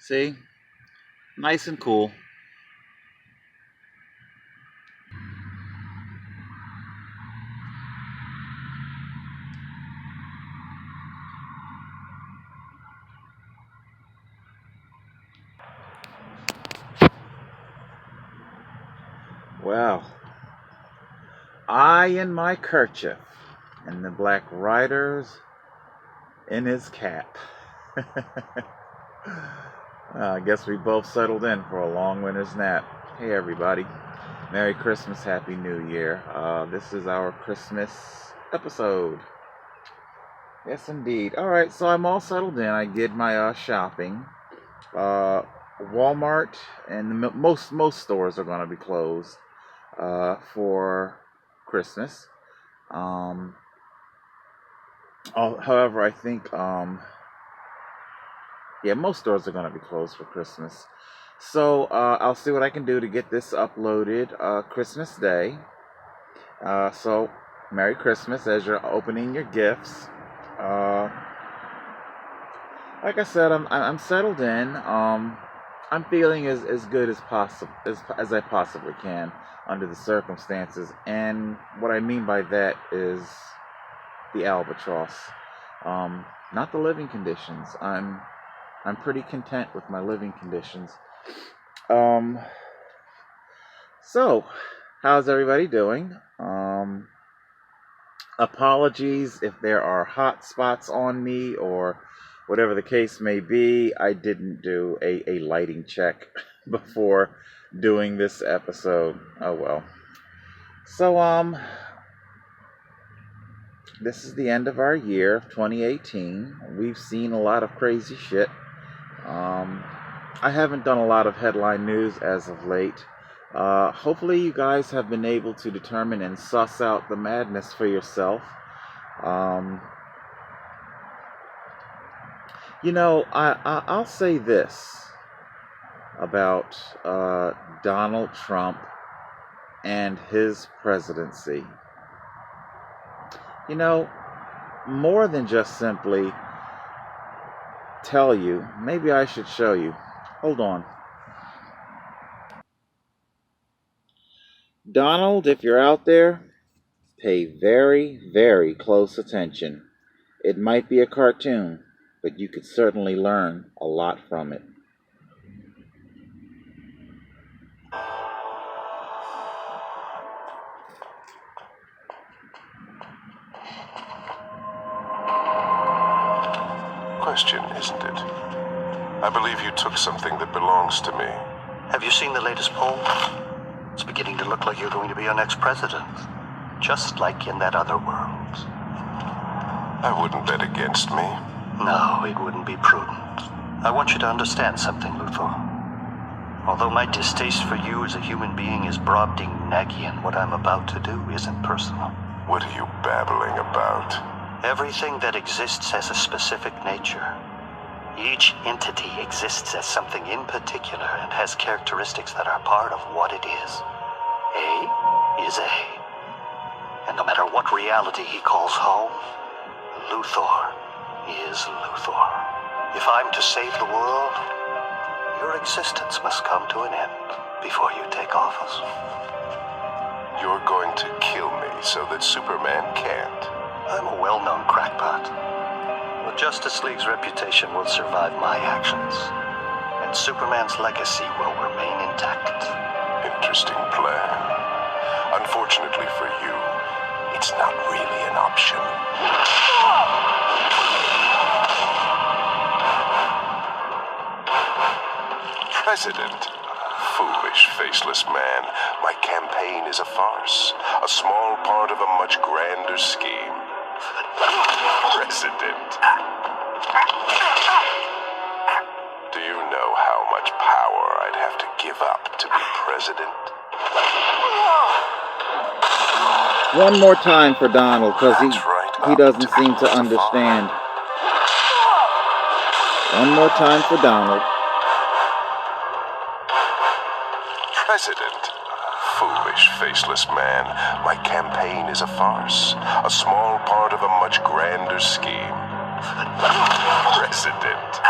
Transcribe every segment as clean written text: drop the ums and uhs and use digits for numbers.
See? Nice and cool. Well, I in my kerchief, and the Black Rider's in his cap. I guess we both settled in for a long winter's nap. Hey everybody, Merry Christmas, Happy New Year. This is our Christmas episode. Yes indeed. Alright, so I'm all settled in. I did my shopping. Walmart and most stores are going to be closed for Christmas. However, I think most stores are going to be closed for Christmas. So I'll see what I can do to get this uploaded Christmas Day. So Merry Christmas as you're opening your gifts. Like I said, I'm settled in. I'm feeling as good as possible as I possibly can under the circumstances, and what I mean by that is the albatross, not the living conditions. I'm pretty content with my living conditions. So how's everybody doing? Apologies if there are hot spots on me or whatever the case may be. I didn't do a lighting check before doing this episode. Oh well. So this is the end of our year, 2018. We've seen a lot of crazy shit. I haven't done a lot of headline news as of late. Hopefully you guys have been able to determine and suss out the madness for yourself. I'll say this about Donald Trump and his presidency. More than just simply tell you, maybe I should show you. Hold on. Donald, if you're out there, pay very, very close attention. It might be a cartoon, but you could certainly learn a lot from it. Question, isn't it? I believe you took something that belongs to me. Have you seen the latest poll? It's beginning to look like you're going to be our next president. Just like in that other world. I wouldn't bet against me. No, it wouldn't be prudent. I want you to understand something, Luthor. Although my distaste for you as a human being is Brobdingnagian, what I'm about to do isn't personal. What are you babbling about? Everything that exists has a specific nature. Each entity exists as something in particular and has characteristics that are part of what it is. A is A. And no matter what reality he calls home, Luthor is Luthor. If I'm to save the world, your existence must come to an end before you take office. You're going to kill me so that Superman can't. I'm a well-known crackpot. The Justice League's reputation will survive my actions, and Superman's legacy will remain intact. Interesting plan. Unfortunately for you, it's not really an option. President. Foolish, faceless man. My campaign is a farce, a small part of a much grander scheme. President. Do you know how much power I'd have to give up to be president? One more time for Donald, because he doesn't seem to understand. understand. One more time for Donald. President. Foolish, faceless man. My campaign is a farce, a small part of a much grander scheme. President.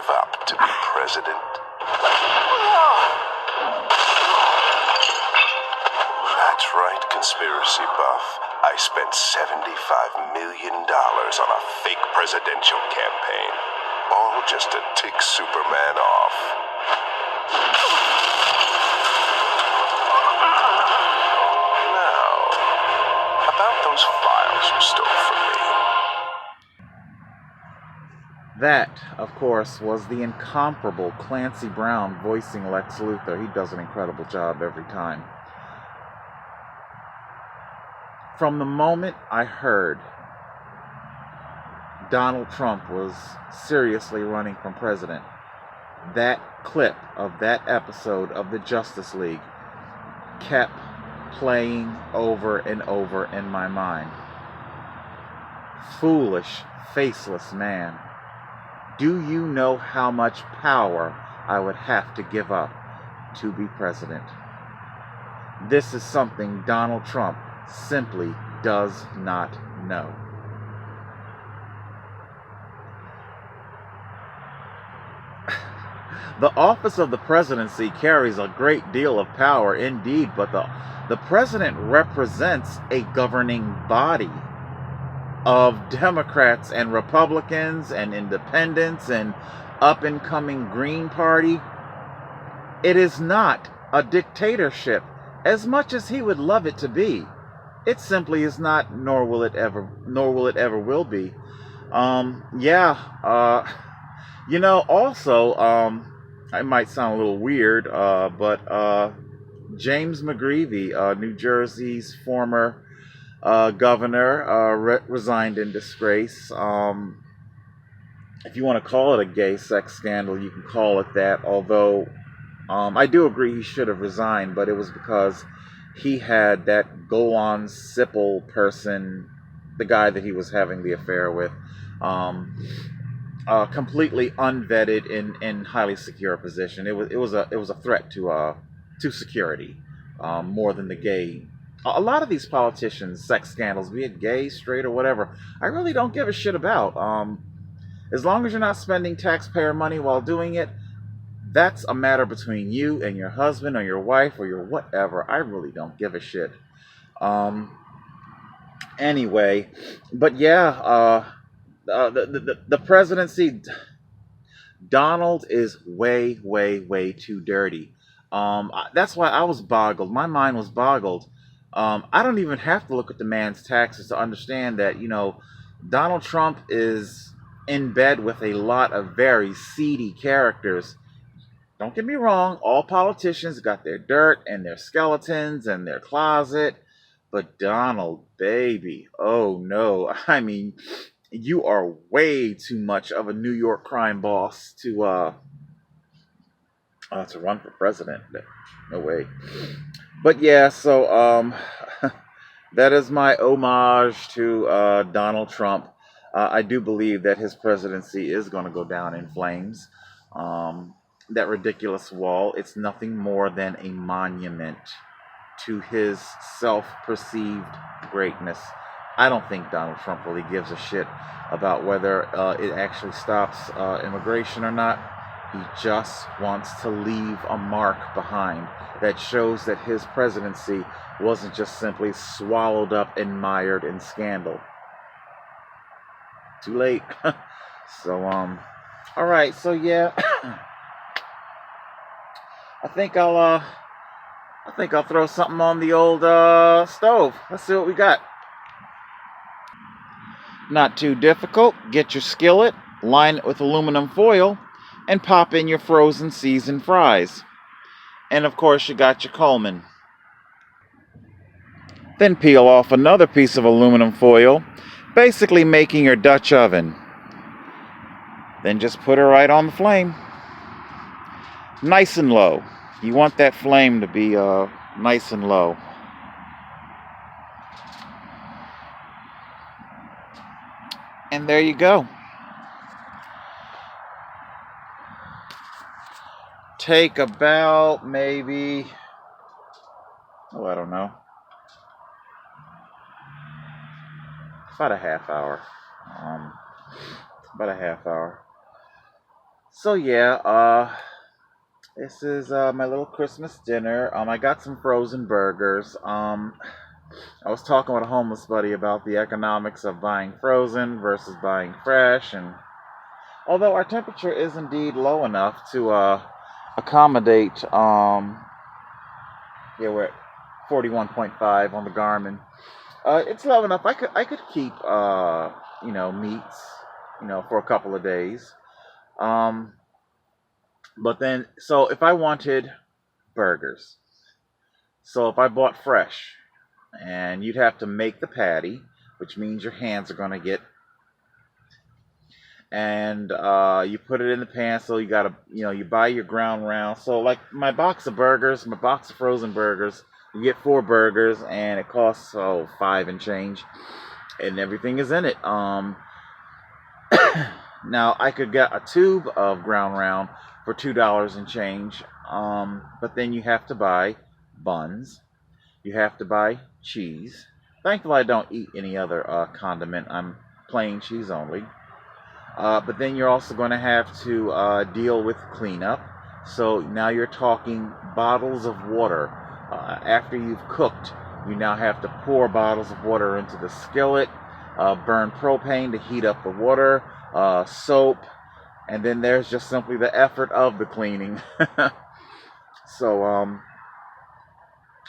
give up to be president? That's right, conspiracy buff. I spent $75 million on a fake presidential campaign. All just to tick Superman off. Now, about those files you stole from me. That, of course, was the incomparable Clancy Brown voicing Lex Luthor. He does an incredible job every time. From the moment I heard Donald Trump was seriously running for president, that clip of that episode of the Justice League kept playing over and over in my mind. Foolish, faceless man. Do you know how much power I would have to give up to be president? This is something Donald Trump simply does not know. The office of the presidency carries a great deal of power indeed, but the president represents a governing body of Democrats and Republicans and independents and up-and-coming Green Party. It is not a dictatorship as much as he would love it to be. It simply is not, nor will it ever will be. Also, it might sound a little weird, but James Mcgreevey, New Jersey's former governor, resigned in disgrace. If you want to call it a gay sex scandal, you can call it that, although I do agree he should have resigned, but it was because he had that Golan Sipple person, the guy that he was having the affair with, completely unvetted in highly secure position. It was a threat to security, more than the gay. A lot of these politicians, sex scandals, be it gay, straight, or whatever, I really don't give a shit about. As long as you're not spending taxpayer money while doing it, that's a matter between you and your husband or your wife or your whatever. I really don't give a shit. Anyway, but yeah, the presidency, Donald is way, way, way too dirty. That's why I was boggled. My mind was boggled. I don't even have to look at the man's taxes to understand that, Donald Trump is in bed with a lot of very seedy characters. Don't get me wrong, all politicians got their dirt and their skeletons and their closet, but Donald, baby, oh no. I mean, you are way too much of a New York crime boss to run for president. No way. But yeah, so that is my homage to Donald Trump. I do believe that his presidency is going to go down in flames. That ridiculous wall, it's nothing more than a monument to his self-perceived greatness. I don't think Donald Trump really gives a shit about whether it actually stops immigration or not. He just wants to leave a mark behind that shows that his presidency wasn't just simply swallowed up and mired in scandal. Too late. So, all right. So yeah, I think I'll throw something on the old stove. Let's see what we got. Not too difficult. Get your skillet, line it with aluminum foil, and pop in your frozen seasoned fries. And of course, you got your Coleman. Then peel off another piece of aluminum foil, basically making your Dutch oven. Then just put her right on the flame. Nice and low. You want that flame to be nice and low. And there you go. Take about maybe, I don't know, about a half hour. So yeah, this is my little Christmas dinner. I got some frozen burgers. I was talking with a homeless buddy about the economics of buying frozen versus buying fresh, and although our temperature is indeed low enough to accommodate, yeah, we're at 41.5 on the Garmin. It's low enough. I could keep meats, for a couple of days. Um, but then, so if I wanted burgers, so if I bought fresh, and you'd have to make the patty, which means your hands are gonna get, and you put it in the pan. So you gotta, you buy your ground round. So like my box of burgers, my box of frozen burgers, you get 4 burgers, and it costs 5 and change, and everything is in it. Now I could get a tube of ground round for $2 and change. But then you have to buy buns. You have to buy cheese. Thankfully, I don't eat any other condiment. I'm plain cheese only. But then you're also going to have to deal with cleanup. So now you're talking bottles of water. After you've cooked, you now have to pour bottles of water into the skillet, burn propane to heat up the water, soap, and then there's just simply the effort of the cleaning. So,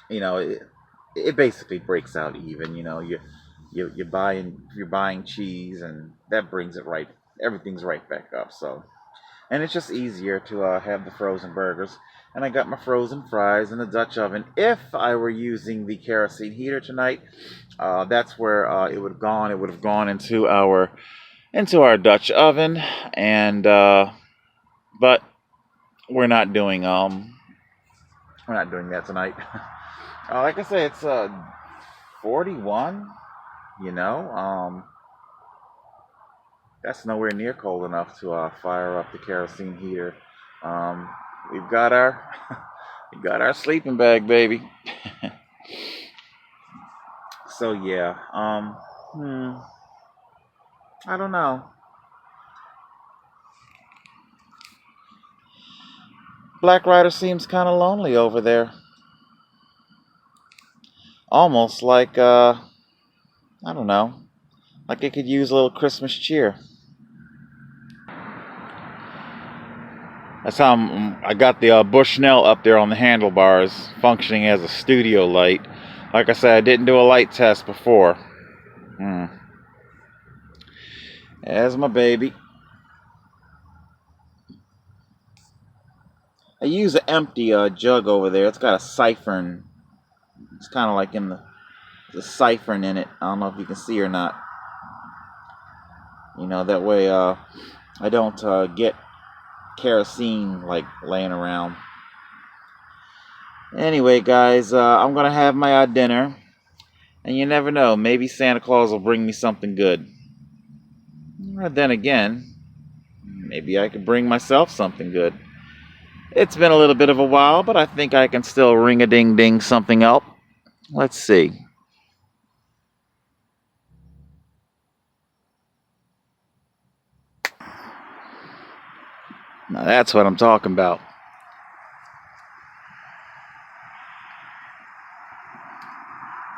it basically breaks out even. You're buying cheese, and that brings it right. Everything's right back up. So, and it's just easier to have the frozen burgers. And I got my frozen fries in the Dutch oven. If I were using the kerosene heater tonight, that's where it would have gone. It would have gone into our Dutch oven, and but we're not doing that tonight. Like I say, it's 41. You know, that's nowhere near cold enough to fire up the kerosene heater. Um, we've got our we got our sleeping bag, baby. So yeah, I don't know. Black Rider seems kind of lonely over there. Almost like I don't know, like it could use a little Christmas cheer. That's how I got the Bushnell up there on the handlebars, functioning as a studio light. Like I said, I didn't do a light test before. There's my baby. I use an empty jug over there. It's got a siphon. It's kind of like in the siphon in it. I don't know if you can see or not. That way I don't get kerosene like laying around. Anyway, guys, I'm gonna have my dinner, and you never know. Maybe Santa Claus will bring me something good. Or then again, maybe I could bring myself something good. It's been a little bit of a while, but I think I can still ring-a-ding-ding something up. Let's see. Now that's what I'm talking about.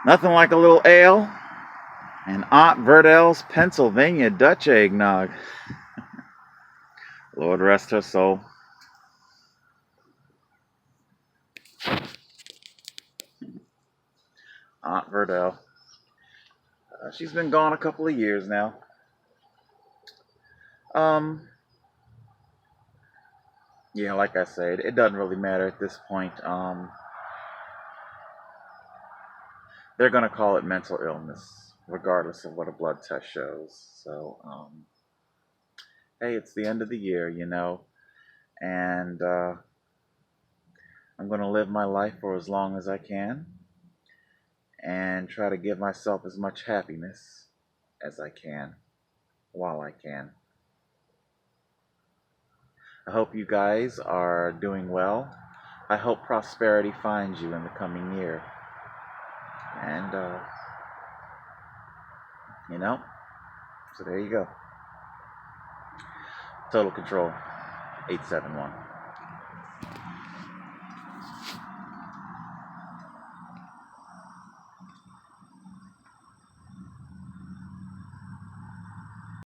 Nothing like a little ale and Aunt Verdel's Pennsylvania Dutch eggnog. Lord rest her soul. Aunt Verdel. She's been gone a couple of years now. Yeah, like I said, it doesn't really matter at this point. They're gonna call it mental illness, regardless of what a blood test shows. So, hey, it's the end of the year, and I'm gonna live my life for as long as I can, and try to give myself as much happiness as I can, while I can. I hope you guys are doing well. I hope prosperity finds you in the coming year. And, so there you go. Total control. 871.